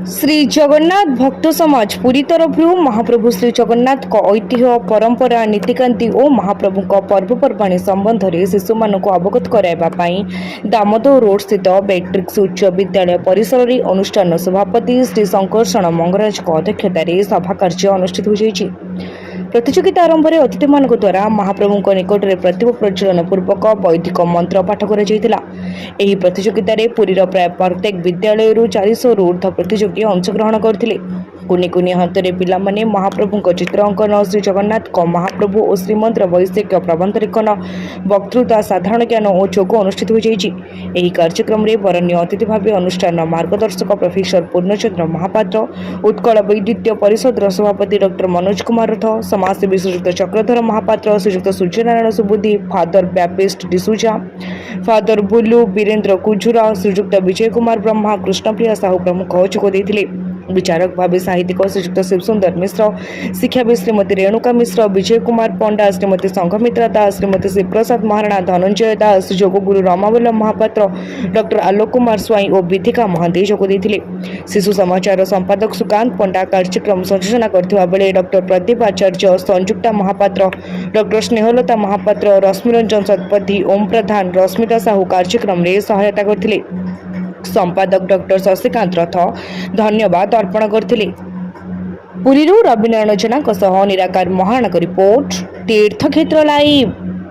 श्री जगन्नाथ भक्त समाज पुरी तरफ महाप्रभु श्री जगन्नाथ को ऐतिह्य परंपरा नीतिकांति और महाप्रभु पर्वपर्वाणी संबंध में शिशु मान अवगत कराइबापी दामोदर रोड स्थित बैट्रिक्स उच्च विद्यालय परिसर में अनुष्ठान सभापति श्री शंकरषण मंगराज अध्यक्षतार सभा कार्य अनुष्ठित हो प्रतियोगिता आरंभ में अतिथि मान द्वारा महाप्रभु निकट में प्रतिभा प्रज्वलन पूर्वक वैदिक मंत्र पाठ कर प्रतियोगित पुरीर प्राय प्रत्येक विद्यालय 400 ऊर्ध्व प्रतियोगी अंशग्रहण करते। कुनि कुनि हाथ में पिलामाने महाप्रभु चित्र अंकन श्री जगन्नाथ को महाप्रभु और श्रीमंत्र वैशिक प्रबंध लेखन वक्तृता साधारण ज्ञान और जोग अनुष्ठित हो कार्यक्रम में वरण्य अतिथि भाव अनुष्ठान मार्गदर्शक प्रोफेसर पूर्णचंद्र महापात्र उत्कल वैद्युत परिषद सभापति डॉक्टर मनोज कुमार रथ समाजसेवी Shrijukta Chakradhar Mahapatra Shrijukta Suryanarayan Subuddhi father Baptist D'Souza father Bulu Virendra Kujur Shrijukta Vijay Kumar Brahma Krishnapriya Sahu प्रमुख जोगदे विचारक भाव साहित्यिक श्रीजुक्त शिवसुंदर मिश्र शिक्षाविद श्रीमती रेणुका मिश्र विजय कुमार पंडा श्रीमती संघमित्रा दास श्रीमती शिवप्रसाद महाराणा धनंजय दास जोगगुरु रमावल्लभ महापात्र डॉक्टर आलोक कुमार स्वाई और विधिका महांती जोगदे शिशु समाचार संपादक सुकांत पंडा कार्यक्रम संयोजना करथिबा बेले डॉक्टर प्रदीप आचार्य संयुक्ता महापात्र डॉक्टर स्नेहलता महापात्र रश्मिरंजन शतपथी ओम प्रधान रश्मिता साहू कार्यक्रम में सहायता करथिले। संपादक डॉक्टर शशिकांत रथ धन्यवाद अर्पण करथिले। पुरीरू रविनारायण जेना निराकार महाराणा रिपोर्ट तीर्थक्षेत्र लाइव।